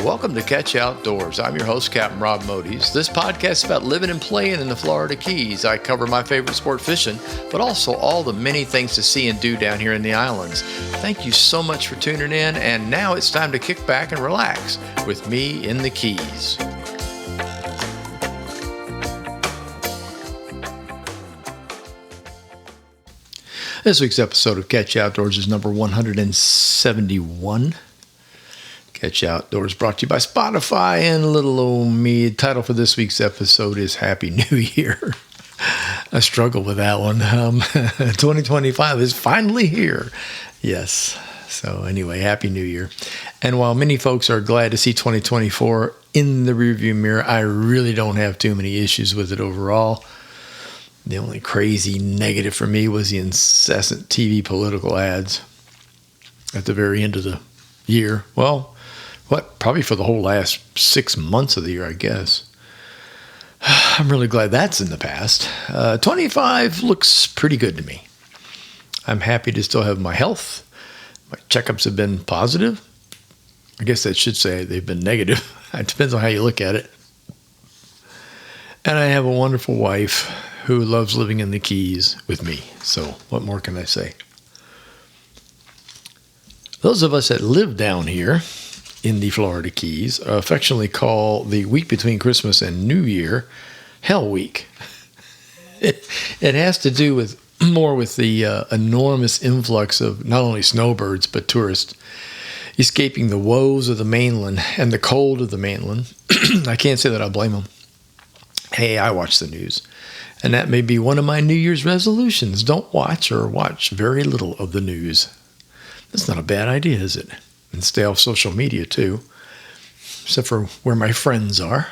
welcome to Catch You Outdoors. I'm your host, Captain Rob Modies. This podcast is about living and playing in the Florida Keys. I cover my favorite sport, fishing, but also all the many things to see and do down here in the islands. Thank you so much for tuning in, and now it's time to kick back and relax with me in the Keys. This week's episode of Catch You Outdoors is number 171. Catch You Outdoors brought to you by Spotify and little old me. The title for this week's episode is Happy New Year. I struggle with that one. 2025 is finally here. Yes. So anyway, Happy New Year. And while many folks are glad to see 2024 in the rearview mirror, I really don't have too many issues with it overall. The only crazy negative for me was the incessant TV political ads at the very end of the year. Well, probably for the whole last 6 months of the year, I guess. I'm really glad that's in the past. 25 looks pretty good to me. I'm happy to still have my health. My checkups have been positive. I guess that should say they've been negative. It depends on how you look at it. And I have a wonderful wife who loves living in the Keys with me. So what more can I say? Those of us that live down here in the Florida Keys affectionately call the week between Christmas and New Year Hell Week. It has to do with the enormous influx of not only snowbirds but tourists escaping the woes of the mainland and the cold of the mainland. I can't say that I blame them. Hey, I watch the news. And that may be one of my New Year's resolutions. Don't watch or watch very little of the news. That's not a bad idea, is it? And stay off social media, too. Except for where my friends are.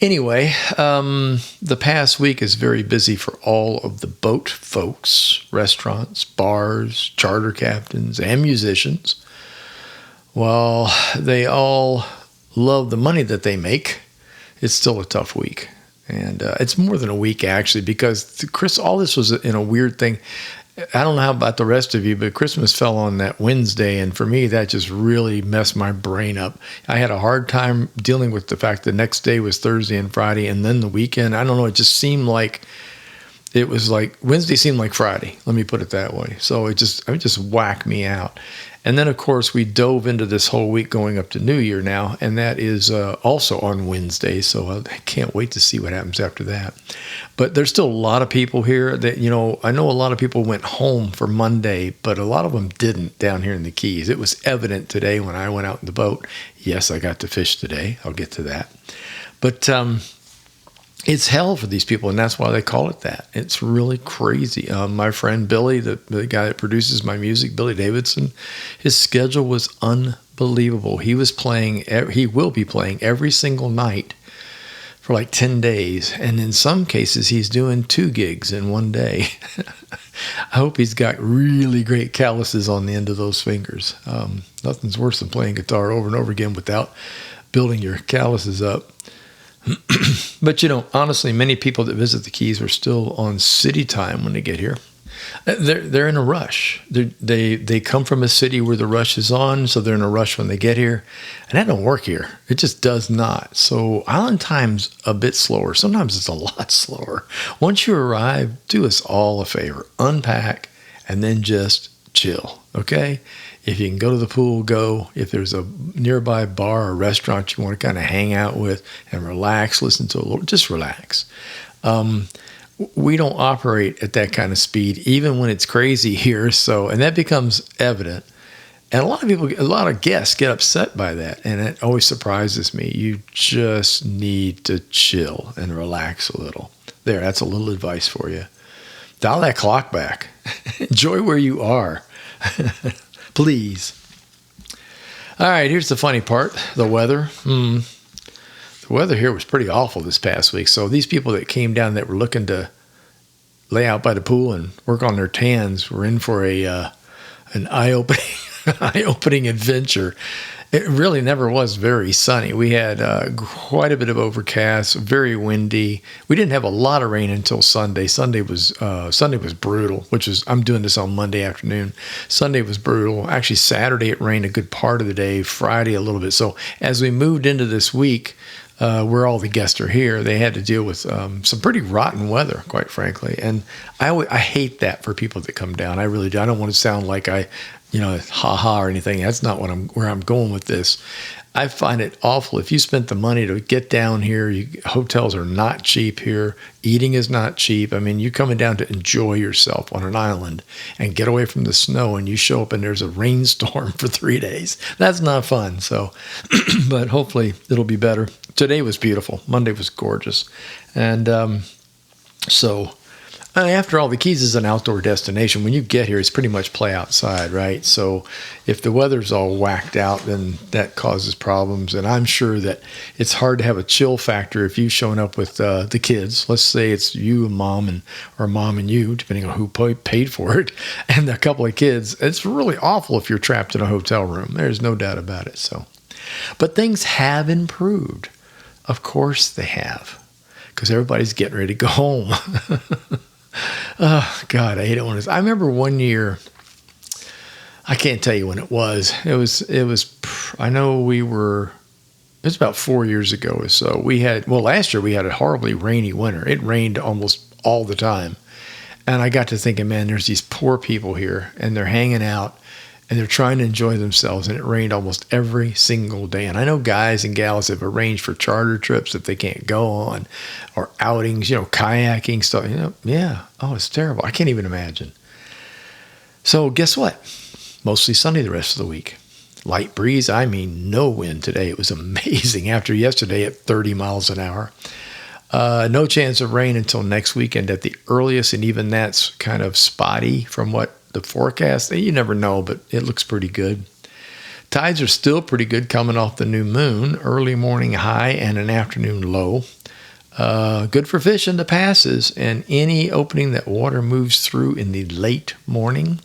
Anyway, the past week is very busy for all of the boat folks, restaurants, bars, charter captains, and musicians. While they all love the money that they make, it's still a tough week. And it's more than a week, actually, because all this was in a weird thing. I don't know how about the rest of you, but Christmas fell on that Wednesday, and for me, that just really messed my brain up. I had a hard time dealing with the fact the next day was Thursday and Friday, and then the weekend. I don't know, it just seemed like it was like Wednesday seemed like Friday. Let me put it that way. So it just whacked me out. And then, of course, we dove into this whole week going up to New Year now, and that is also on Wednesday, so I can't wait to see what happens after that. But there's still a lot of people here that, I know a lot of people went home for Monday, but a lot of them didn't down here in the Keys. It was evident today when I went out in the boat. Yes, I got to fish today. I'll get to that. But it's hell for these people, and that's why they call it that. It's really crazy. My friend Billy, the guy that produces my music, Billy Davidson, his schedule was unbelievable. He will be playing every single night for like 10 days, and in some cases, he's doing 2 gigs in one day. I hope he's got really great calluses on the end of those fingers. Nothing's worse than playing guitar over and over again without building your calluses up. But, honestly, many people that visit the Keys are still on city time when they get here. They're in a rush. They come from a city where the rush is on, so they're in a rush when they get here. And that don't work here. It just does not. So island time's a bit slower. Sometimes it's a lot slower. Once you arrive, do us all a favor. Unpack and then just chill, okay? If you can go to the pool, go. If there's a nearby bar or restaurant you want to kind of hang out with and relax, listen to a little, just relax. We don't operate at that kind of speed, even when it's crazy here. And that becomes evident. And a lot of guests get upset by that. And it always surprises me. You just need to chill and relax a little. There, that's a little advice for you. Dial that clock back. Enjoy where you are. Please. All right, here's the funny part, the weather. The weather here was pretty awful this past week. So these people that came down that were looking to lay out by the pool and work on their tans were in for an eye-opening adventure. It really never was very sunny. We had quite a bit of overcast, very windy. We didn't have a lot of rain until Sunday. Sunday was brutal, which is I'm doing this on Monday afternoon. Sunday was brutal. Actually, Saturday it rained a good part of the day. Friday a little bit. So as we moved into this week, where all the guests are here, they had to deal with some pretty rotten weather, quite frankly. And I hate that for people that come down. I really do. I don't want to sound like ha or anything. That's not where I'm going with this. I find it awful. If you spent the money to get down here, hotels are not cheap here. Eating is not cheap. I mean, you're coming down to enjoy yourself on an island and get away from the snow, and you show up and there's a rainstorm for 3 days. That's not fun. So, but hopefully it'll be better. Today was beautiful. Monday was gorgeous. And after all, the Keys is an outdoor destination. When you get here, it's pretty much play outside, right? So if the weather's all whacked out, then that causes problems. And I'm sure that it's hard to have a chill factor if you've shown up with the kids. Let's say it's you and mom, or mom and you, depending on who paid for it, and a couple of kids. It's really awful if you're trapped in a hotel room. There's no doubt about it. So, but things have improved. Of course they have, because everybody's getting ready to go home. Oh, God, I hate it when it's... I remember one year, I can't tell you when it was. It was, I know it was about 4 years ago or so. Last year we had a horribly rainy winter. It rained almost all the time. And I got to thinking, man, there's these poor people here, and they're hanging out, and they're trying to enjoy themselves, and it rained almost every single day. And I know guys and gals have arranged for charter trips that they can't go on, or outings, kayaking stuff. Yeah. Oh, it's terrible. I can't even imagine. So guess what? Mostly sunny the rest of the week. Light breeze. I mean, no wind today. It was amazing after yesterday at 30 miles an hour. No chance of rain until next weekend at the earliest, and even that's kind of spotty from what the forecast. You never know, but it looks pretty good. Tides are still pretty good coming off the new moon. Early morning high and an afternoon low. Good for fishing the passes and any opening that water moves through in the late morning.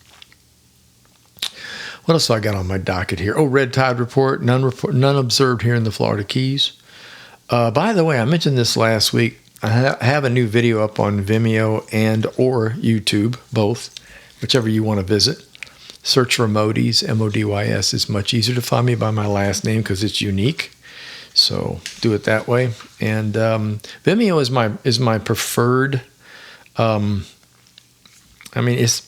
What else do I got on my docket here? Oh, red tide report. None observed here in the Florida Keys. By the way, I mentioned this last week. I have a new video up on Vimeo or YouTube, both, whichever you want to visit. Search for Modys, Modys. It's much easier to find me by my last name because it's unique. So do it that way. And Vimeo is my preferred. It's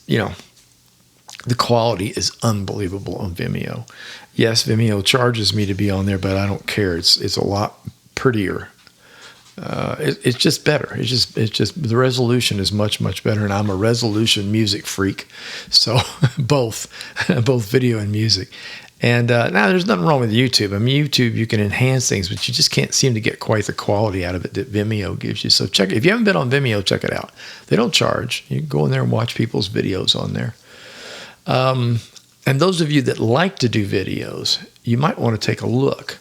the quality is unbelievable on Vimeo. Yes, Vimeo charges me to be on there, but I don't care. It's a lot prettier. It's just better. It's just the resolution is much, much better. And I'm a resolution music freak. So both video and music. And now there's nothing wrong with YouTube. I mean, YouTube, you can enhance things, but you just can't seem to get quite the quality out of it that Vimeo gives you. So check it. If you haven't been on Vimeo, check it out. They don't charge. You can go in there and watch people's videos on there. And those of you that like to do videos, you might want to take a look.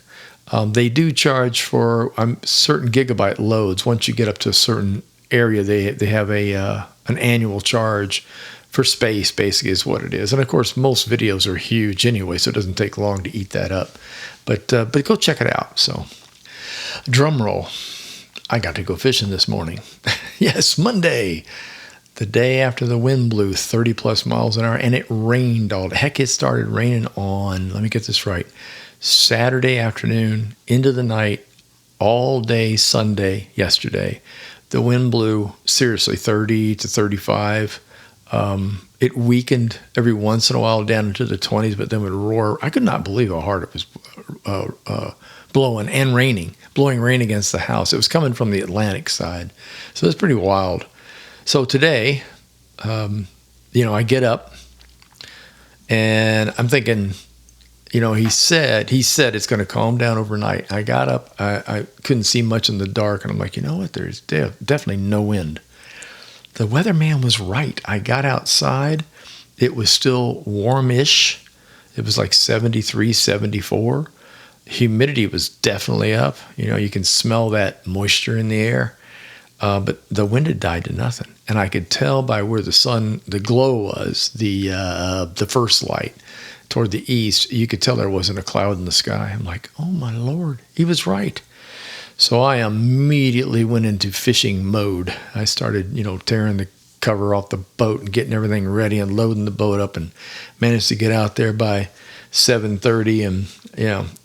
They do charge for certain gigabyte loads. Once you get up to a certain area, they have an annual charge for space, basically, is what it is. And of course, most videos are huge anyway, so it doesn't take long to eat that up. But go check it out. So, drum roll. I got to go fishing this morning. Yes, Monday, the day after the wind blew 30 plus miles an hour, and it rained all day. Heck, it started raining on, let me get this right, Saturday afternoon into the night, all day Sunday yesterday. The wind blew, seriously, 30 to 35. It weakened every once in a while down into the 20s, but then would roar. I could not believe how hard it was blowing and blowing rain against the house. It was coming from the Atlantic side. So it's pretty wild. So today, I get up and I'm thinking, he said it's going to calm down overnight. I got up. I couldn't see much in the dark. And I'm like, you know what? There's definitely no wind. The weatherman was right. I got outside. It was still warmish. It was like 73, 74. Humidity was definitely up. You can smell that moisture in the air. But the wind had died to nothing. And I could tell by where the glow was, the first light, toward the east, you could tell there wasn't a cloud in the sky. I'm like, oh my Lord, he was right. So I immediately went into fishing mode. I started, tearing the cover off the boat and getting everything ready and loading the boat up, and managed to get out there by 7:30. And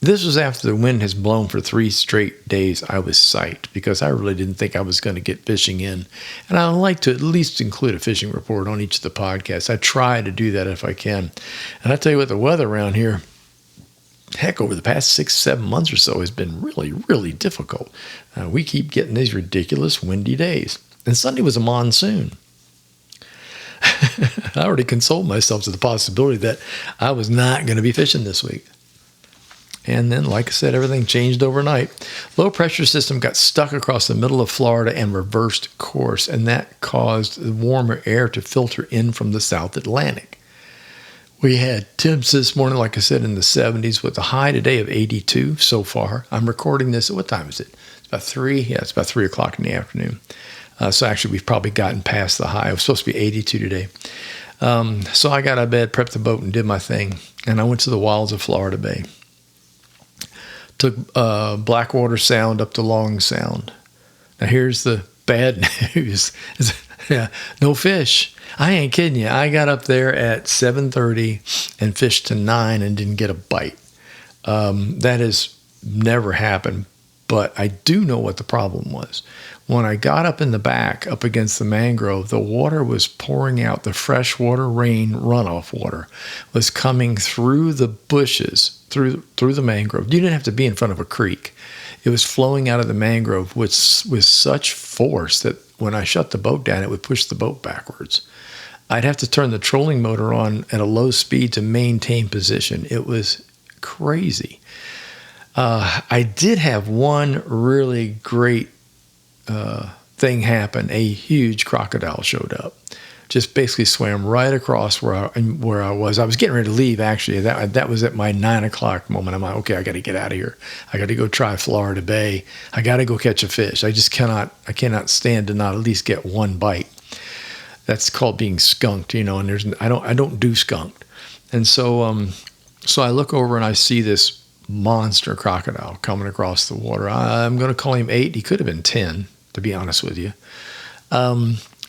this was after the wind has blown for 3 straight days. I was psyched because I really didn't think I was going to get fishing in. And I like to at least include a fishing report on each of the podcasts. I try to do that if I can. And I tell you what, the weather around here, heck, over the past 6-7 months or so has been really, really difficult. We keep getting these ridiculous windy days. And Sunday was a monsoon. I already consoled myself to the possibility that I was not going to be fishing this week. And then, like I said, everything changed overnight. Low pressure system got stuck across the middle of Florida and reversed course, and that caused the warmer air to filter in from the South Atlantic. We had temps this morning, like I said, in the 70s with a high today of 82 so far. I'm recording this at, what time is it? It's about 3. Yeah, it's about 3 o'clock in the afternoon. So actually, we've probably gotten past the high. It was supposed to be 82 today. So I got out of bed, prepped the boat, and did my thing. And I went to the wilds of Florida Bay. Took Blackwater Sound up to Long Sound. Now here's the bad news. No fish. I ain't kidding you. I got up there at 7:30 and fished to 9 and didn't get a bite. That has never happened. But I do know what the problem was. When I got up in the back, up against the mangrove, the water was pouring out. The freshwater rain runoff water was coming through the bushes, through the mangrove. You didn't have to be in front of a creek. It was flowing out of the mangrove with such force that when I shut the boat down, it would push the boat backwards. I'd have to turn the trolling motor on at a low speed to maintain position. It was crazy. I did have one really great thing happen. A huge crocodile showed up. Just basically swam right across where I was. I was getting ready to leave, actually. That was at my 9 o'clock moment. I'm like, okay, I got to get out of here. I got to go try Florida Bay. I got to go catch a fish. I cannot stand to not at least get one bite. That's called being skunked, and I don't do skunked. And so I look over and I see this monster crocodile coming across the water. I'm going to call him 8. He could have been 10, to be honest with you.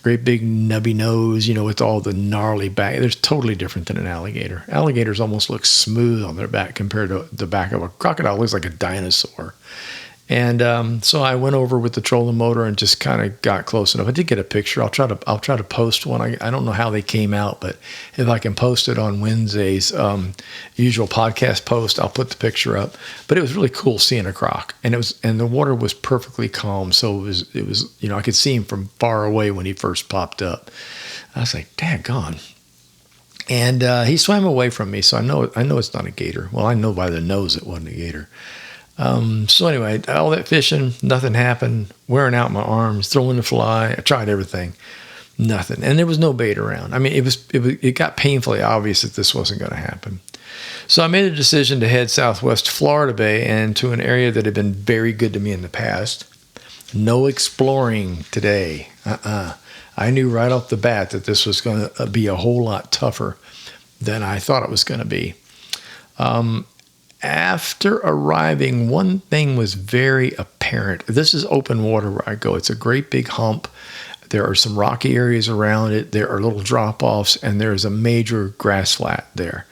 Great big nubby nose, with all the gnarly back. They're totally different than an alligator. Alligators almost look smooth on their back compared to the back of a crocodile. It looks like a dinosaur. And so I went over with the trolling motor and just kind of got close enough. I did get a picture. I'll try to post one. I don't know how they came out, but if I can post it on Wednesday's usual podcast post, I'll put the picture up. But it was really cool seeing a croc, and the water was perfectly calm. So it was I could see him from far away when he first popped up. I was like, daggone. And he swam away from me, so I know it's not a gator. Well, I know by the nose it wasn't a gator. So anyway, all that fishing, nothing happened. Wearing out my arms, throwing the fly. I tried everything, nothing. And there was no bait around. I mean, it got painfully obvious that this wasn't going to happen. So I made a decision to head southwest Florida Bay and to an area that had been very good to me in the past. No exploring today. I knew right off the bat that this was going to be a whole lot tougher than I thought it was going to be. After arriving, one thing was very apparent. This is open water where I go. It's a great big hump. There are some rocky areas around it. There are little drop-offs, and there is a major grass flat there.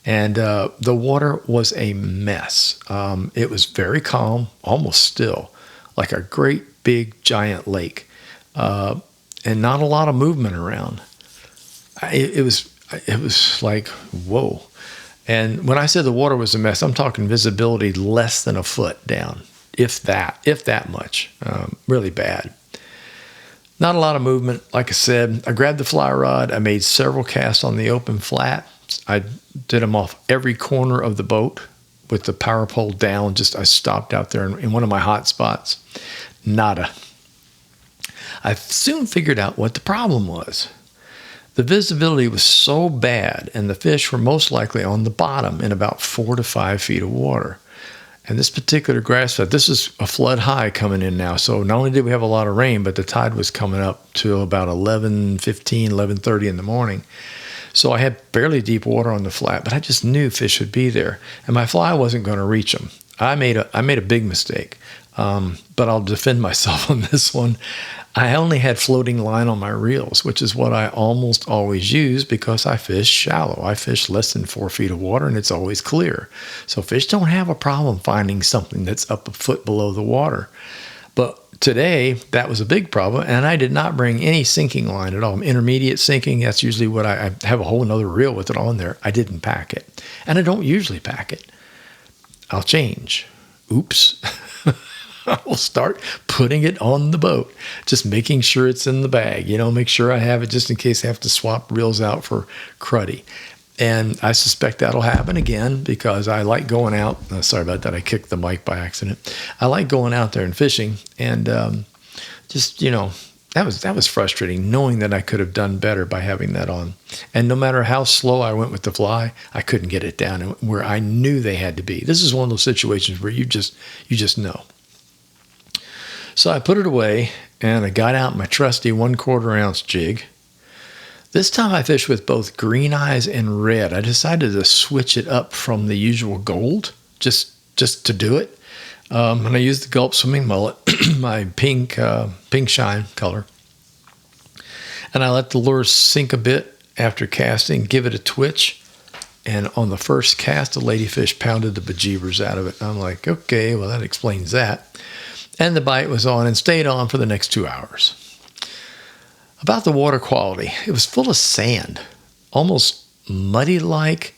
And the water was a mess. It was very calm, almost still, like a great big giant lake, and not a lot of movement around. It was like, whoa. And when I said the water was a mess, I'm talking visibility less than a foot down, if that much, really bad. Not a lot of movement. Like I said, I grabbed the fly rod. I made several casts on the open flat. I did them off every corner of the boat with the power pole down. I stopped out there in one of my hot spots. Nada. I soon figured out what the problem was. The visibility was so bad, and the fish were most likely on the bottom in about 4 to 5 feet of water. And this particular grass flat, this is a flood high coming in now. So not only did we have a lot of rain, but the tide was coming up to about 11:30 in the morning. So I had fairly deep water on the flat, but I just knew fish would be there, and my fly wasn't going to reach them. I made a big mistake, but I'll defend myself on this one. I only had floating line on my reels, which is what I almost always use because I fish shallow. I fish less than 4 feet of water, and it's always clear. So fish don't have a problem finding something that's up a foot below the water. But today, that was a big problem, and I did not bring any sinking line at all. Intermediate sinking, that's usually what I have a whole nother reel with it on there. I didn't pack it, and I don't usually pack it. I'll change. Oops. I will start putting it on the boat, just making sure it's in the bag, make sure I have it just in case I have to swap reels out for cruddy. And I suspect that'll happen again because I like going out. Sorry about that. I kicked the mic by accident. I like going out there and fishing, and that was frustrating knowing that I could have done better by having that on. And no matter how slow I went with the fly, I couldn't get it down where I knew they had to be. This is one of those situations where you just know. So I put it away, and I got out my trusty 1/4 ounce jig. This time I fished with both green eyes and red. I decided to switch it up from the usual gold, just to do it. And I used the Gulp Swimming Mullet, my pink shine color. And I let the lure sink a bit after casting, give it a twitch. And on the first cast, the ladyfish pounded the bejeebers out of it. I'm like, okay, well, that explains that. And the bite was on and stayed on for the next 2 hours. About the water quality, it was full of sand, almost muddy-like,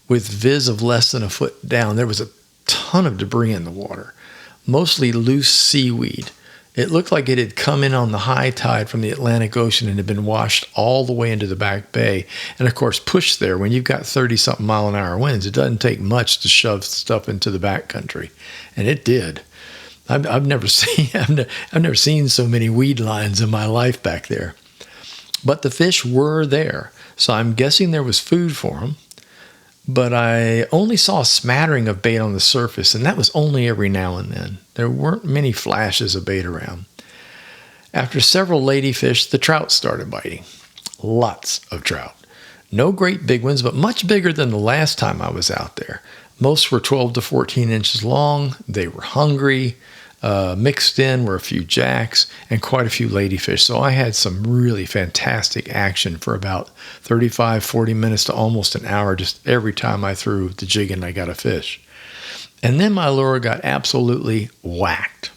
with viz of less than a foot down. There was a ton of debris in the water, mostly loose seaweed. It looked like it had come in on the high tide from the Atlantic Ocean and had been washed all the way into the back bay. And of course, pushed there. When you've got 30-something mile-an-hour winds, it doesn't take much to shove stuff into the back country, and it did. I've never seen so many weed lines in my life back there. But the fish were there, so I'm guessing there was food for them. But I only saw a smattering of bait on the surface, and that was only every now and then. There weren't many flashes of bait around. After several ladyfish, the trout started biting. Lots of trout. No great big ones, but much bigger than the last time I was out there. Most were 12 to 14 inches long. They were hungry. Mixed in were a few jacks and quite a few ladyfish. So I had some really fantastic action for about 35, 40 minutes to almost an hour just every time I threw the jig and I got a fish. And then my lure got absolutely whacked.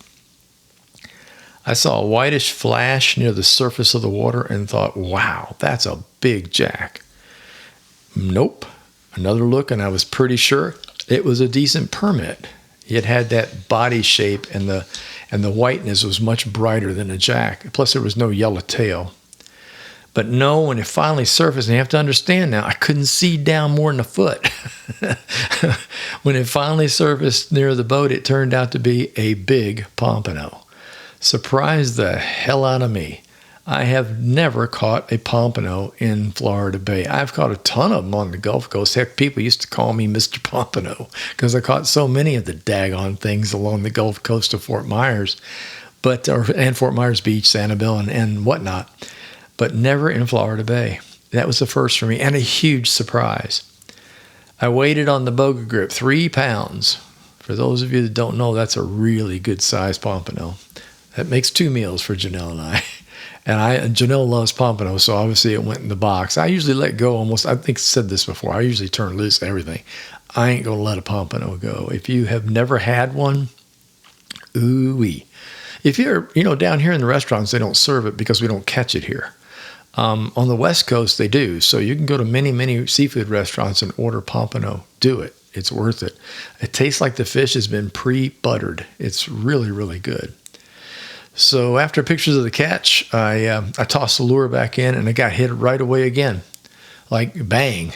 I saw a whitish flash near the surface of the water and thought, wow, that's a big jack. Nope. Another look and I was pretty sure it was a decent permit. It had that body shape, and the whiteness was much brighter than a jack. Plus, there was no yellow tail. But no, when it finally surfaced, and you have to understand now, I couldn't see down more than a foot. When it finally surfaced near the boat, it turned out to be a big pompano. Surprised the hell out of me. I have never caught a pompano in Florida Bay. I've caught a ton of them on the Gulf Coast. Heck, people used to call me Mr. Pompano because I caught so many of the daggone things along the Gulf Coast of Fort Myers, and Fort Myers Beach, Sanibel, and whatnot, but never in Florida Bay. That was the first for me, and a huge surprise. I weighted on the Boga Grip 3 pounds. For those of you that don't know, that's a really good size pompano. That makes 2 meals for Janelle and I. And Janelle loves pompano, so obviously it went in the box. I usually let go almost. I think I said this before. I usually turn loose everything. I ain't going to let a pompano go. If you have never had one, ooh-wee. If you're, down here in the restaurants, they don't serve it because we don't catch it here. On the West Coast, they do. So you can go to many, many seafood restaurants and order pompano. Do it. It's worth it. It tastes like the fish has been pre-buttered. It's really, really good. So after pictures of the catch, I tossed the lure back in, and it got hit right away again, like bang.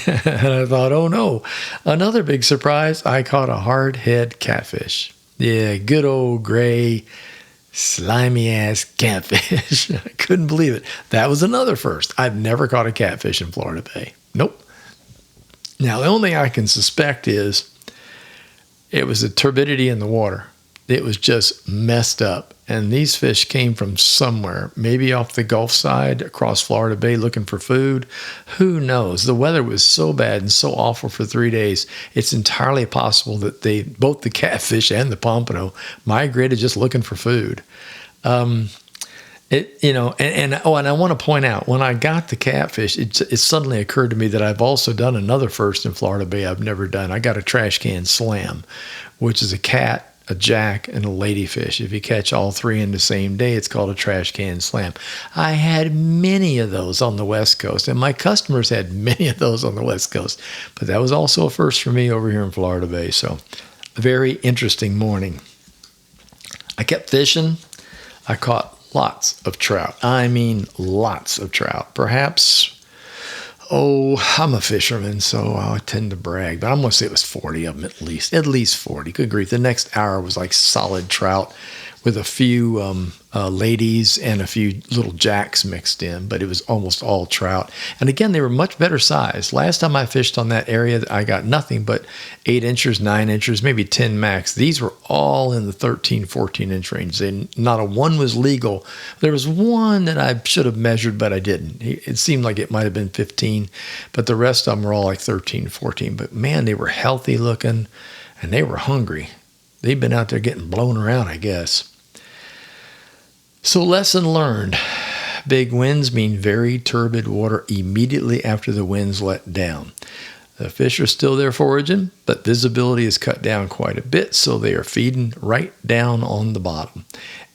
And I thought, oh no, another big surprise. I caught a hardhead catfish. Yeah, good old gray, slimy ass catfish. I couldn't believe it. That was another first. I've never caught a catfish in Florida Bay. Nope. Now, the only thing I can suspect is it was the turbidity in the water. It was just messed up. And these fish came from somewhere, maybe off the Gulf side, across Florida Bay looking for food. Who knows? The weather was so bad and so awful for 3 days. It's entirely possible that both the catfish and the pompano migrated just looking for food. And I want to point out, when I got the catfish, it suddenly occurred to me that I've also done another first in Florida Bay I've never done. I got a trash can slam, which is a cat, a jack, and a ladyfish. If you catch all three in the same day, it's called a trash can slam. I had many of those on the West Coast, and my customers had many of those on the West Coast. But that was also a first for me over here in Florida Bay. So, a very interesting morning. I kept fishing. I caught lots of trout. I mean, lots of trout. Perhaps, I'm a fisherman, so I tend to brag, but I'm going to say it was 40 of them at least 40. Good grief. The next hour was like solid trout with a few ladies and a few little jacks mixed in, but it was almost all trout. And again, they were much better size. Last time I fished on that area, I got nothing but 8 inches, 9 inches, maybe 10 max. These were all in the 13, 14 inch range. Not a one was legal. There was one that I should have measured, but I didn't. It seemed like it might have been 15, but the rest of them were all like 13, 14. But man, they were healthy looking and they were hungry. They'd been out there getting blown around, I guess. So lesson learned. Big winds mean very turbid water immediately after the winds let down. The fish are still there foraging, but visibility is cut down quite a bit, so they are feeding right down on the bottom.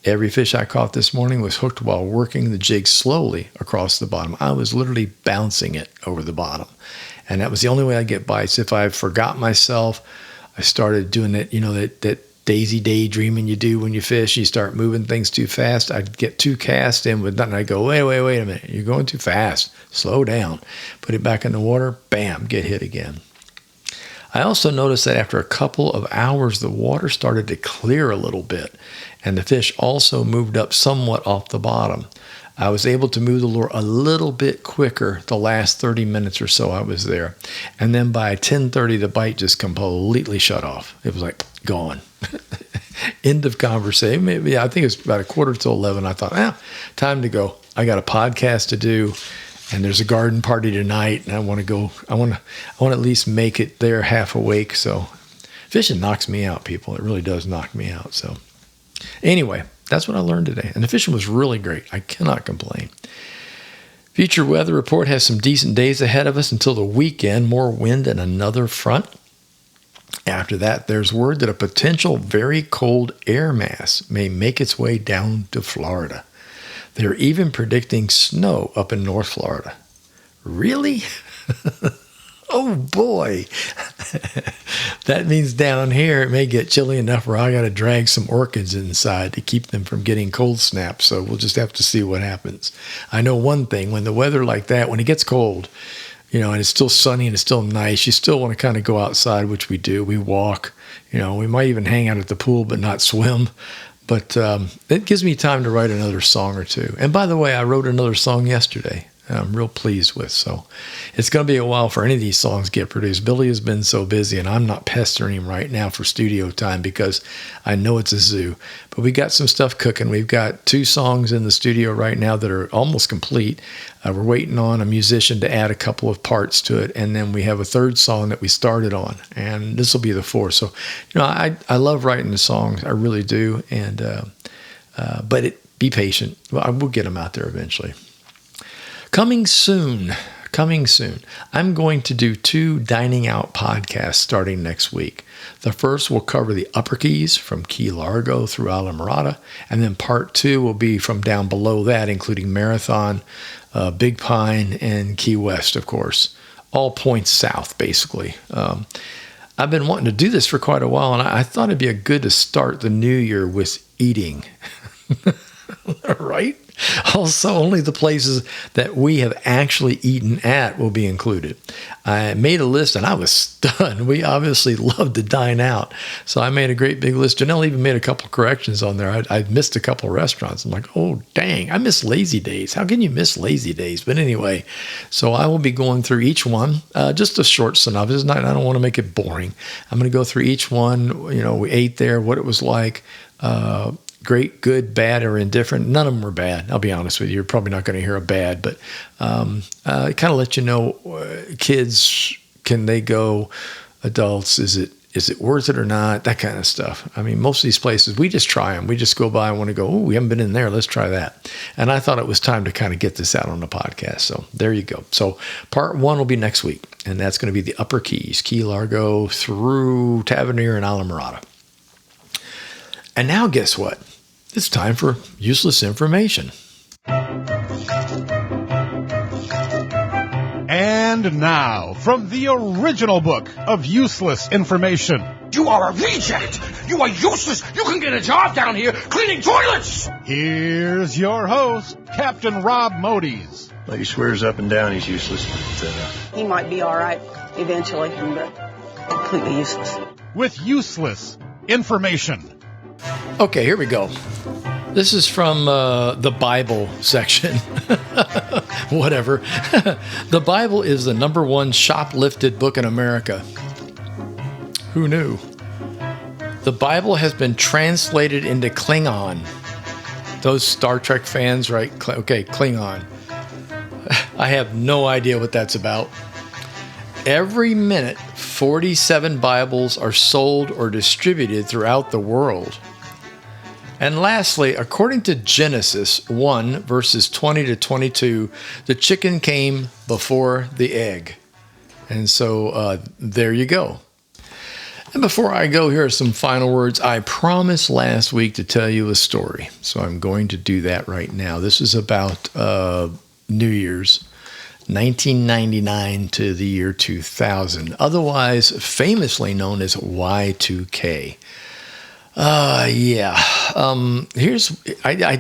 Every fish I caught this morning was hooked while working the jig slowly across the bottom. I was literally bouncing it over the bottom. And that was the only way I'd get bites. If I forgot myself, I started doing that, that daisy daydreaming you do when you fish. You start moving things too fast. I'd get 2 casts in with nothing. I'd go, wait a minute. You're going too fast. Slow down. Put it back in the water. Bam, get hit again. I also noticed that after a couple of hours, the water started to clear a little bit, and the fish also moved up somewhat off the bottom. I was able to move the lure a little bit quicker the last 30 minutes or so I was there. And then by 10:30, the bite just completely shut off. It was like gone. End of conversation. Maybe I think it was about 11:45. I thought, time to go. I got a podcast to do, and there's a garden party tonight, and I want to go. I want to at least make it there half awake. So fishing knocks me out, people. It really does knock me out. So anyway, that's what I learned today. And the fishing was really great. I cannot complain. Future weather report has some decent days ahead of us until the weekend. More wind and another front. After that, there's word that a potential very cold air mass may make its way down to Florida. They're even predicting snow up in North Florida. Really? Oh boy. That means down here it may get chilly enough where I got to drag some orchids inside to keep them from getting cold snaps. So we'll just have to see what happens. I know one thing, when the weather like that, when it gets cold, and it's still sunny and it's still nice, you still want to kind of go outside, which we do. We walk, we might even hang out at the pool but not swim. But it gives me time to write another song or two. And by the way, I wrote another song yesterday. I'm real pleased with. So it's going to be a while for any of these songs get produced. Billy has been so busy, and I'm not pestering him right now for studio time because I know it's a zoo. But we got some stuff cooking. We've got 2 songs in the studio right now that are almost complete. We're waiting on a musician to add a couple of parts to it, and then we have a 3rd song that we started on, and this will be the 4th. So, I love writing the songs. I really do. And but be patient. We'll get them out there eventually. Coming soon. I'm going to do 2 dining out podcasts starting next week. The first will cover the Upper Keys from Key Largo through Islamorada, and then part 2 will be from down below that, including Marathon, Big Pine, and Key West, of course. All points south, basically. I've been wanting to do this for quite a while, and I thought it'd be good to start the new year with eating. Right? Also, only the places that we have actually eaten at will be included. I made a list and I was stunned. We obviously love to dine out. So I made a great big list. Janelle even made a couple corrections on there. I missed a couple restaurants. I'm like, oh, dang, I miss Lazy Days. How can you miss Lazy Days? But anyway, so I will be going through each one, just a short synopsis. I don't want to make it boring. I'm going to go through each one. We ate there, what it was like. Great, good, bad, or indifferent. None of them were bad. I'll be honest with you. You're probably not going to hear a bad, but kind of let you know, kids, can they go? Adults, is it worth it or not? That kind of stuff. I mean, most of these places, we just try them. We just go by and want to go, oh, we haven't been in there. Let's try that. And I thought it was time to kind of get this out on the podcast. So there you go. So part 1 will be next week, and that's going to be the Upper Keys, Key Largo through Tavernier and Islamorada. And now guess what? It's time for useless information. And now, from the original book of useless information. You are a reject! You are useless! You can get a job down here cleaning toilets! Here's your host, Captain Rob Modies. Well, he swears up and down he's useless, but he might be all right eventually, but completely useless. With useless information. Okay, here we go. This is from the Bible section. Whatever. The Bible is the number 1 shoplifted book in America. Who knew? The Bible has been translated into Klingon. Those Star Trek fans, right? Okay, Klingon. I have no idea what that's about. Every minute, 47 Bibles are sold or distributed throughout the world. And lastly, according to Genesis 1, verses 20 to 22, the chicken came before the egg. And so there you go. And before I go, here are some final words. I promised last week to tell you a story, so I'm going to do that right now. This is about New Year's, 1999 to the year 2000, otherwise famously known as Y2K. I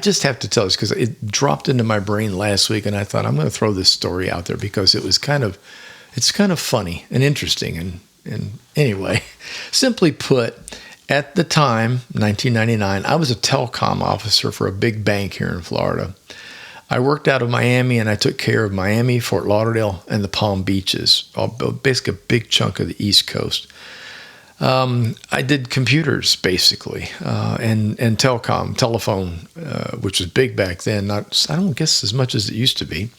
just have to tell this because it dropped into my brain last week, and I thought I'm going to throw this story out there because it's kind of funny and interesting. And anyway, simply put, at the time, 1999, I was a telecom officer for a big bank here in Florida. I worked out of Miami, and I took care of Miami, Fort Lauderdale, and the Palm Beaches, basically a big chunk of the East Coast. I did computers basically, and telephone, which was big back then. I don't guess as much as it used to be.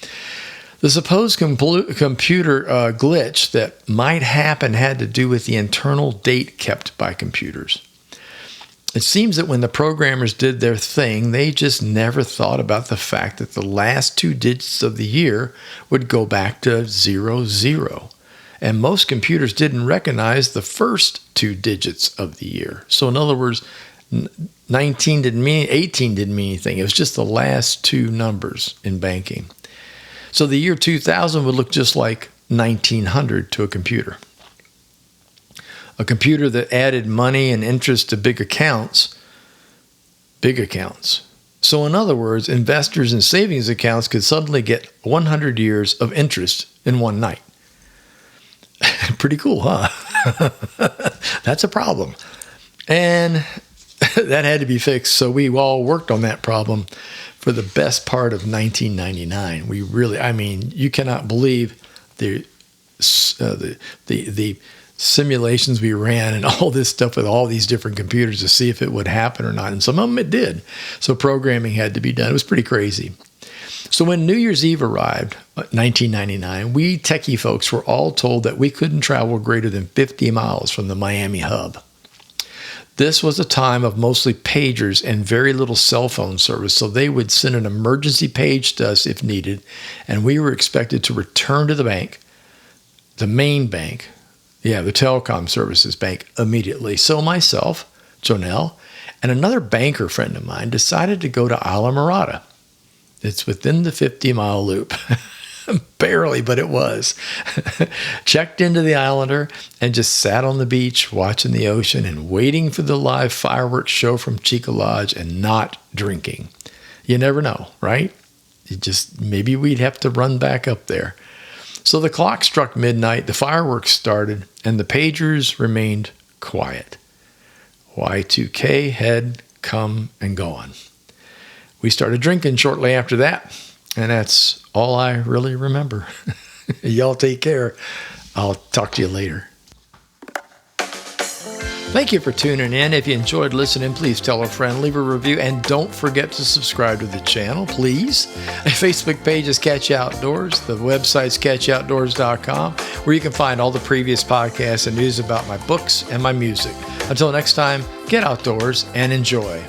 The supposed computer glitch that might happen had to do with the internal date kept by computers. It seems that when the programmers did their thing, they just never thought about the fact that the last 2 digits of the year would go back to 00. And most computers didn't recognize the first 2 digits of the year. So in other words, 18 didn't mean anything. It was just the last 2 numbers in banking. So the year 2000 would look just like 1900 to a computer. A computer that added money and interest to big accounts. So in other words, investors in savings accounts could suddenly get 100 years of interest in one night. Pretty cool, huh? That's a problem. And that had to be fixed. So we all worked on that problem for the best part of 1999. We really, you cannot believe the simulations we ran and all this stuff with all these different computers to see if it would happen or not. And some of them it did. So programming had to be done. It was pretty crazy. So when New Year's Eve arrived, 1999, we techie folks were all told that we couldn't travel greater than 50 miles from the Miami hub. This was a time of mostly pagers and very little cell phone service, so they would send an emergency page to us if needed, and we were expected to return to the bank, the main bank, the telecom services bank, immediately. So myself, Jonelle, and another banker friend of mine decided to go to Islamorada. It's within the 50-mile loop. Barely, but it was. Checked into the Islander and just sat on the beach watching the ocean and waiting for the live fireworks show from Chica Lodge and not drinking. You never know, right? Maybe we'd have to run back up there. So the clock struck midnight, the fireworks started, and the pagers remained quiet. Y2K had come and gone. We started drinking shortly after that, and that's all I really remember. Y'all take care. I'll talk to you later. Thank you for tuning in. If you enjoyed listening, please tell a friend, leave a review, and don't forget to subscribe to the channel, please. The Facebook page is Catch Outdoors. The website's catchoutdoors.com, where you can find all the previous podcasts and news about my books and my music. Until next time, get outdoors and enjoy.